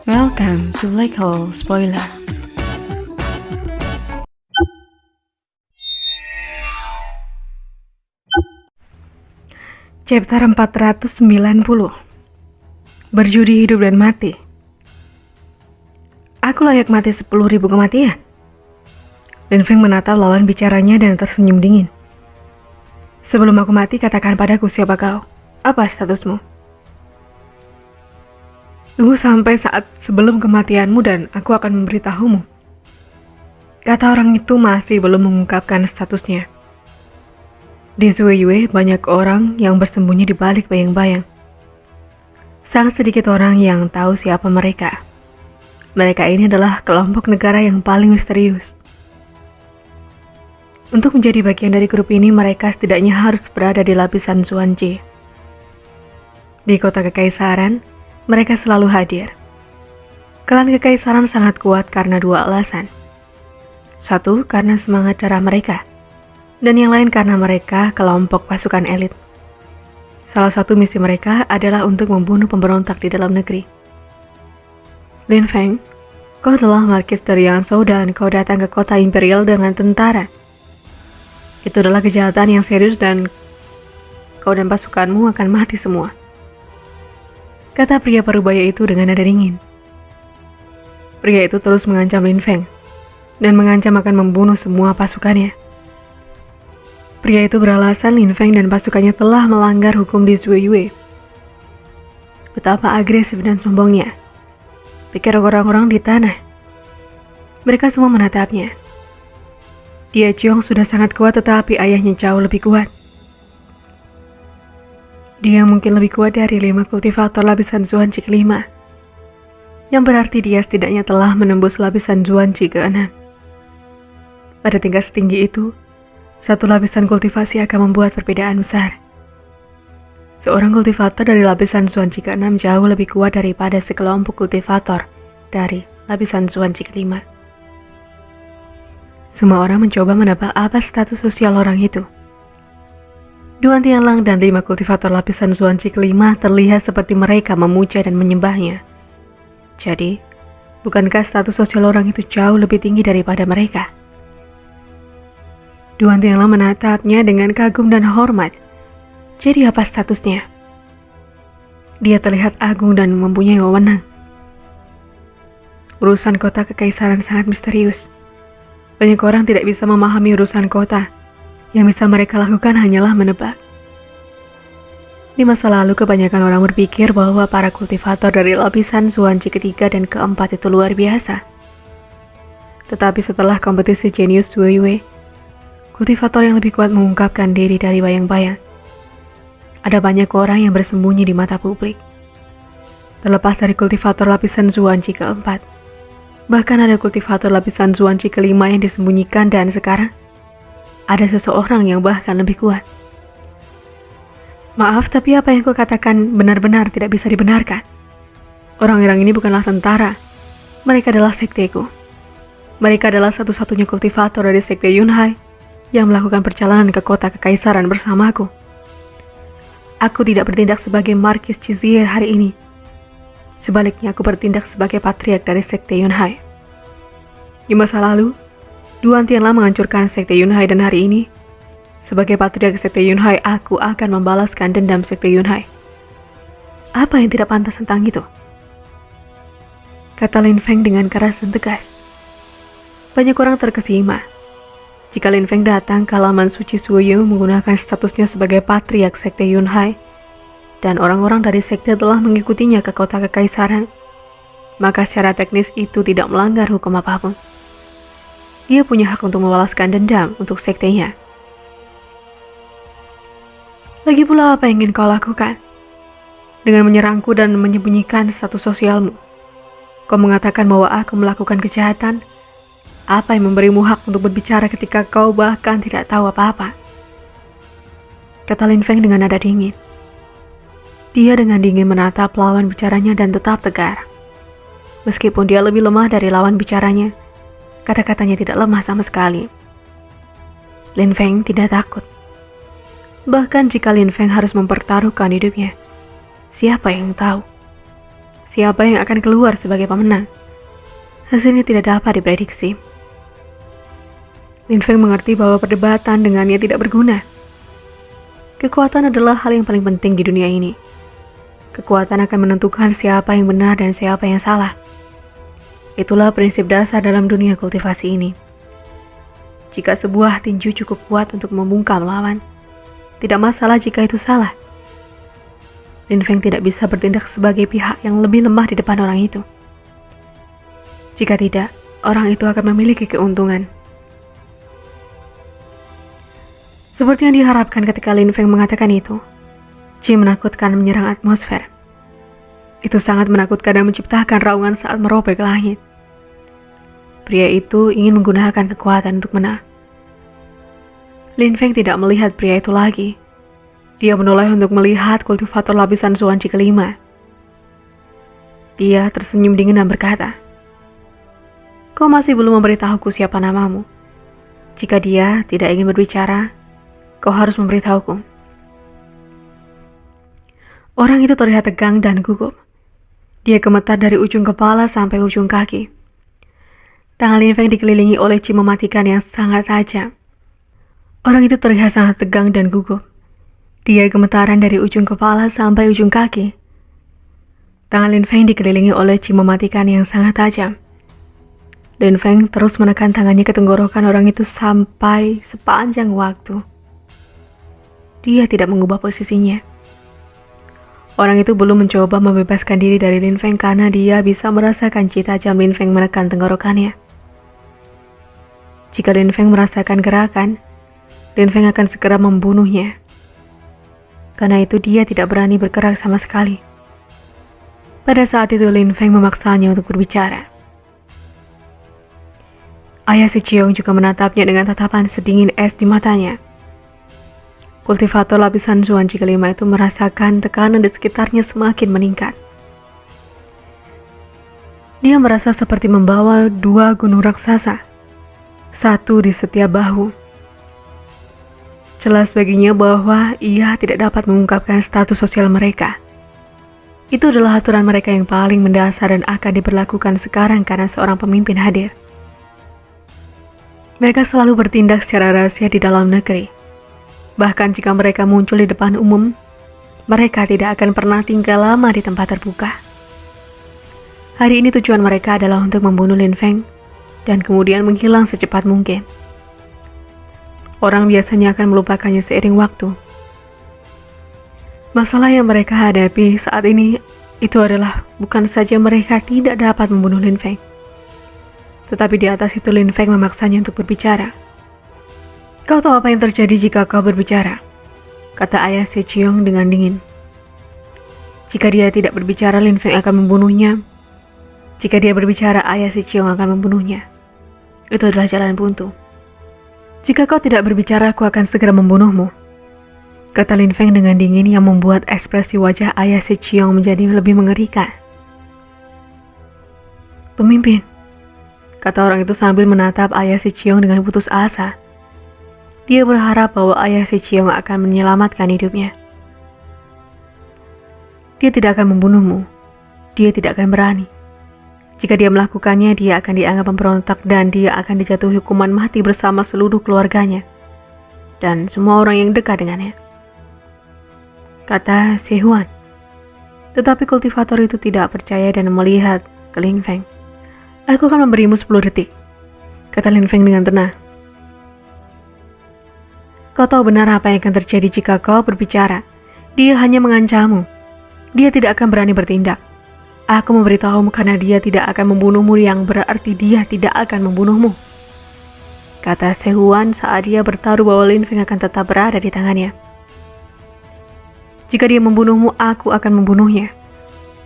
Welcome to Black Hole Spoiler. Chapter 490. Berjudi hidup dan mati. Aku layak mati 10.000 kematian. Lin Feng menatap lawan bicaranya dan tersenyum dingin. Sebelum aku mati, katakan padaku siapa kau? Apa statusmu? Tunggu sampai saat sebelum kematianmu dan aku akan memberitahumu. Kata orang itu masih belum mengungkapkan statusnya. Di Zuiyue banyak orang yang bersembunyi di balik bayang-bayang. Sangat sedikit orang yang tahu siapa mereka. Mereka ini adalah kelompok negara yang paling misterius. Untuk menjadi bagian dari grup ini, mereka setidaknya harus berada di lapisan Zuanji. Di kota kekaisaran, mereka selalu hadir. Klan kekaisaran sangat kuat karena dua alasan. Satu, karena semangat darah mereka. Dan yang lain karena mereka kelompok pasukan elit. Salah satu misi mereka adalah untuk membunuh pemberontak di dalam negeri. Lin Feng, kau adalah markis dari Yangzhou dan kau datang ke kota imperial dengan tentara. Itu adalah kejahatan yang serius dan kau dan pasukanmu akan mati semua. Kata pria parubaya itu dengan nada dingin. Pria itu terus mengancam Lin Feng dan mengancam akan membunuh semua pasukannya. Pria itu beralasan Lin Feng dan pasukannya telah melanggar hukum di Zuiyue. Betapa agresif dan sombongnya, pikir orang-orang di tanah. Mereka semua menatapnya. Dia Jiong sudah sangat kuat tetapi ayahnya jauh lebih kuat. Dia mungkin lebih kuat dari 5 kultivator lapisan Zuanji ke-5. Yang berarti dia setidaknya telah menembus lapisan Zuanji ke-6. Pada tingkat setinggi itu, satu lapisan kultivasi akan membuat perbedaan besar. Seorang kultivator dari lapisan Zuanji ke-6 jauh lebih kuat daripada sekelompok kultivator dari lapisan Zuanji ke-5. Semua orang mencoba menebak apa status sosial orang itu. Duan Tianlang dan 5 kultivator lapisan Zuanji ke-5 terlihat seperti mereka memuja dan menyembahnya. Jadi, bukankah status sosial orang itu jauh lebih tinggi daripada mereka? Duan Tianlang menatapnya dengan kagum dan hormat. Jadi apa statusnya? Dia terlihat agung dan mempunyai wewenang. Urusan kota kekaisaran sangat misterius. Banyak orang tidak bisa memahami urusan kota. Yang bisa mereka lakukan hanyalah menebak. Di masa lalu, kebanyakan orang berpikir bahwa para kultivator dari lapisan Zuanji ke-3 dan ke-4 itu luar biasa. Tetapi setelah kompetisi jenius Zuiyue, kultivator yang lebih kuat mengungkapkan diri dari bayang-bayang. Ada banyak orang yang bersembunyi di mata publik. Terlepas dari kultivator lapisan Zuanji ke-4, bahkan ada kultivator lapisan Zuanji ke-5 yang disembunyikan dan sekarang ada seseorang yang bahkan lebih kuat. Maaf, tapi apa yang kau katakan benar-benar tidak bisa dibenarkan. Orang-orang ini bukanlah tentara. Mereka adalah sekteku. Mereka adalah satu-satunya kultivator dari sekte Yunhai yang melakukan perjalanan ke kota kekaisaran bersamaku. Aku tidak bertindak sebagai Markis Cizie hari ini. Sebaliknya, aku bertindak sebagai patriark dari sekte Yunhai. Di masa lalu, Duan Tianlang menghancurkan sekte Yunhai dan hari ini, sebagai patriark sekte Yunhai, aku akan membalaskan dendam sekte Yunhai. Apa yang tidak pantas tentang itu? Kata Lin Feng dengan keras dan tegas. Banyak orang terkesima jika Lin Feng datang ke halaman suci Zuiyue menggunakan statusnya sebagai patriark sekte Yunhai, dan orang-orang dari sekte telah mengikutinya ke kota kekaisaran, maka secara teknis itu tidak melanggar hukum apapun. Dia punya hak untuk membalaskan dendam untuk sektenya. Lagi pula apa yang ingin kau lakukan? Dengan menyerangku dan menyembunyikan status sosialmu, kau mengatakan bahwa aku melakukan kejahatan. Apa yang memberimu hak untuk berbicara ketika kau bahkan tidak tahu apa-apa? Kata Lin Feng dengan nada dingin. Dia dengan dingin menatap lawan bicaranya dan tetap tegar. Meskipun dia lebih lemah dari lawan bicaranya, kata-katanya tidak lemah sama sekali. Lin Feng tidak takut. Bahkan jika Lin Feng harus mempertaruhkan hidupnya, siapa yang tahu? siapa yang akan keluar sebagai pemenang. Hasilnya tidak dapat diprediksi. Lin Feng mengerti bahwa perdebatan dengannya tidak berguna. Kekuatan adalah hal yang paling penting di dunia ini. Kekuatan akan menentukan siapa yang benar dan siapa yang salah. Itulah prinsip dasar dalam dunia kultivasi ini. Jika sebuah tinju cukup kuat untuk membungkam lawan, tidak masalah jika itu salah. Lin Feng tidak bisa bertindak sebagai pihak yang lebih lemah di depan orang itu. Jika tidak, orang itu akan memiliki keuntungan. Seperti yang diharapkan ketika Lin Feng mengatakan itu, Ji menakutkan menyerang atmosfer. Itu sangat menakutkan dan menciptakan raungan saat merobek langit. Pria itu ingin menggunakan kekuatan untuk menang. Lin Feng tidak melihat pria itu lagi. Dia menoleh untuk melihat kultivator lapisan Zuanji kelima. Dia tersenyum dingin dan berkata, "Kau masih belum memberitahuku siapa namamu. Jika dia tidak ingin berbicara, kau harus memberitahuku." Orang itu terlihat tegang dan gugup. Dia gemetar dari ujung kepala sampai ujung kaki. Tangan Lin Feng dikelilingi oleh cip mematikan yang sangat tajam. Orang itu terlihat sangat tegang dan gugup. Dia gemetaran dari ujung kepala sampai ujung kaki. Tangan Lin Feng dikelilingi oleh cip mematikan yang sangat tajam. Lin Feng terus menekan tangannya ke tenggorokan orang itu sampai sepanjang waktu. Dia tidak mengubah posisinya. Orang itu belum mencoba membebaskan diri dari Lin Feng karena dia bisa merasakan cita tajam Lin Feng menekan tenggorokannya. Jika Lin Feng merasakan gerakan, Lin Feng akan segera membunuhnya. Karena itu dia tidak berani bergerak sama sekali. Pada saat itu Lin Feng memaksanya untuk berbicara. Ayah si Chiong juga menatapnya dengan tatapan sedingin es di matanya. Kultivator lapisan Zuanji kelima itu merasakan tekanan di sekitarnya semakin meningkat. Dia merasa seperti membawa dua gunung raksasa, satu di setiap bahu. Jelas baginya bahwa ia tidak dapat mengungkapkan status sosial mereka. Itu adalah aturan mereka yang paling mendasar dan akan diberlakukan sekarang karena seorang pemimpin hadir. Mereka selalu bertindak secara rahasia di dalam negeri. Bahkan jika mereka muncul di depan umum, mereka tidak akan pernah tinggal lama di tempat terbuka. Hari ini tujuan mereka adalah untuk membunuh Lin Feng dan kemudian menghilang secepat mungkin. Orang biasanya akan melupakannya seiring waktu. Masalah yang mereka hadapi saat ini itu adalah bukan saja mereka tidak dapat membunuh Lin Feng, tetapi di atas itu Lin Feng memaksanya untuk berbicara. "Kau tahu apa yang terjadi jika kau berbicara?" kata ayah Si Chiong dengan dingin. Jika dia tidak berbicara, Lin Feng akan membunuhnya. Jika dia berbicara, ayah Si Chiong akan membunuhnya. Itu adalah jalan buntu. "Jika kau tidak berbicara, aku akan segera membunuhmu," kata Lin Feng dengan dingin yang membuat ekspresi wajah ayah Si Chiong menjadi lebih mengerikan. "Pemimpin," kata orang itu sambil menatap ayah Si Chiong dengan putus asa. Dia berharap bahwa ayah Si Chiong akan menyelamatkan hidupnya. "Dia tidak akan membunuhmu. Dia tidak akan berani. Jika dia melakukannya, dia akan dianggap pemberontak dan dia akan dijatuhi hukuman mati bersama seluruh keluarganya dan semua orang yang dekat dengannya," kata Si Huan. Tetapi kultivator itu tidak percaya dan melihat ke Lin Feng. "Aku akan memberimu 10 detik, kata Lin Feng dengan tenang. "Kau tahu benar apa yang akan terjadi jika kau berbicara. Dia hanya mengancammu. Dia tidak akan berani bertindak. Aku memberitahumu karena dia tidak akan membunuhmu yang berarti dia tidak akan membunuhmu," kata Sehuan saat dia bertaruh bahwa Lin Feng akan tetap berada di tangannya. "Jika dia membunuhmu, aku akan membunuhnya.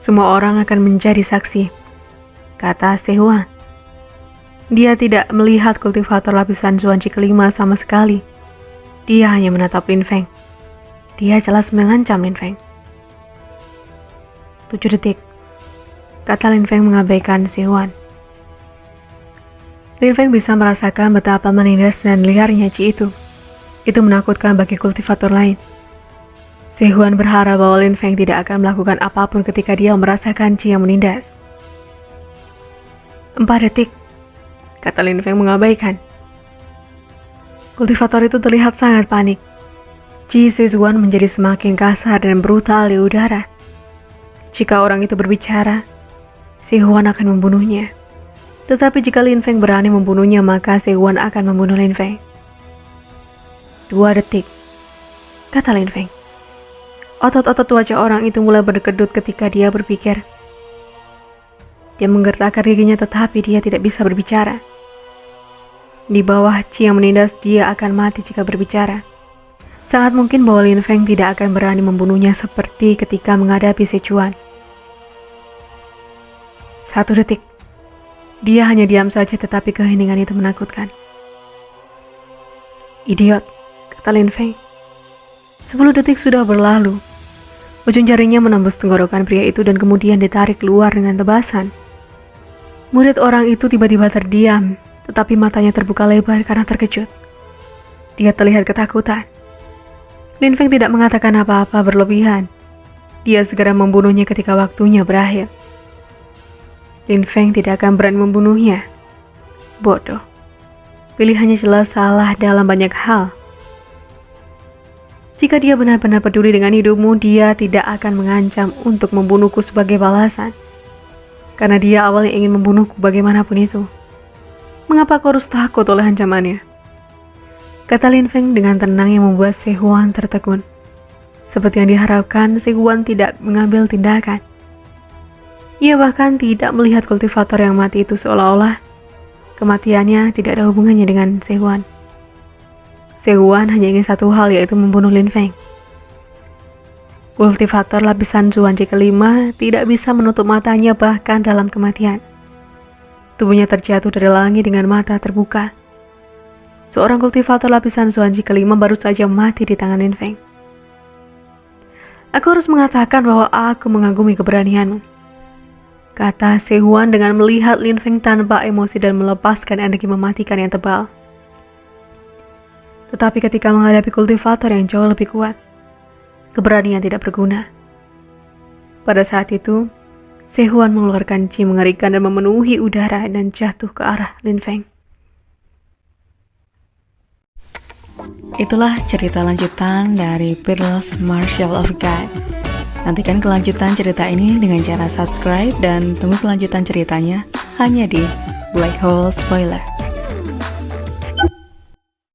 Semua orang akan menjadi saksi," kata Sehuan. Dia tidak melihat kultivator lapisan Zuanji kelima sama sekali. Dia hanya menatap Lin Feng. Dia jelas mengancam Lin Feng. 7 detik, kata Lin Feng mengabaikan Si Huan. Lin Feng bisa merasakan betapa menindas dan liarnya Ci itu. Itu menakutkan bagi kultivator lain. Sehuan berharap bahwa Lin Feng tidak akan melakukan apapun ketika dia merasakan Ji yang menindas. 4 detik, kata Lin Feng mengabaikan. Kultivator itu terlihat sangat panik. Ji Sehuan menjadi semakin kasar dan brutal di udara. Jika orang itu berbicara, Sehuan akan membunuhnya. Tetapi jika Lin Feng berani membunuhnya, maka Sehuan akan membunuh Lin Feng. 2 detik, kata Lin Feng. Otot-otot wajah orang itu mulai berkedut ketika dia berpikir. Dia menggertakkan giginya tetapi dia tidak bisa berbicara. Di bawah Ji yang menindas, dia akan mati jika berbicara. Sangat mungkin bahwa Lin Feng tidak akan berani membunuhnya seperti ketika menghadapi Sichuan. 1 detik. Dia hanya diam saja tetapi keheningan itu menakutkan. Idiot, kata Lin Feng. 10 detik sudah berlalu. Ujung jarinya menembus tenggorokan pria itu dan kemudian ditarik keluar dengan tebasan. Murid orang itu tiba-tiba terdiam, tetapi matanya terbuka lebar karena terkejut. Dia terlihat ketakutan. Lin Feng tidak mengatakan apa-apa berlebihan. Dia segera membunuhnya ketika waktunya berakhir. Lin Feng tidak akan berani membunuhnya. Bodoh. Pilihannya jelas salah dalam banyak hal. Jika dia benar-benar peduli dengan hidupmu, dia tidak akan mengancam untuk membunuhku sebagai balasan. Karena dia awalnya ingin membunuhku bagaimanapun itu. Mengapa kau harus takut oleh ancamannya? Kata Lin Feng dengan tenang yang membuat Sehuan tertegun. Seperti yang diharapkan, Sehuan tidak mengambil tindakan. Ia bahkan tidak melihat kultivator yang mati itu, seolah-olah kematiannya tidak ada hubungannya dengan Sehuan. Sehuan hanya ingin satu hal, yaitu membunuh Lin Feng. Kultivator lapisan Zuanji kelima tidak bisa menutup matanya bahkan dalam kematian. Tubuhnya terjatuh dari langit dengan mata terbuka. Seorang kultivator lapisan Zuanji kelima baru saja mati di tangan Lin Feng. Aku harus mengatakan bahwa aku mengagumi keberanianmu, kata Sehuan dengan melihat Lin Feng tanpa emosi dan melepaskan energi mematikan yang tebal. Tetapi ketika menghadapi kultivator yang jauh lebih kuat, keberanian tidak berguna. Pada saat itu, Sehuan mengeluarkan Ji mengerikan dan memenuhi udara dan jatuh ke arah Lin Feng. Itulah cerita lanjutan dari Peerless Martial of God. Nantikan kelanjutan cerita ini dengan cara subscribe dan tunggu kelanjutan ceritanya hanya di Black Hole Spoiler.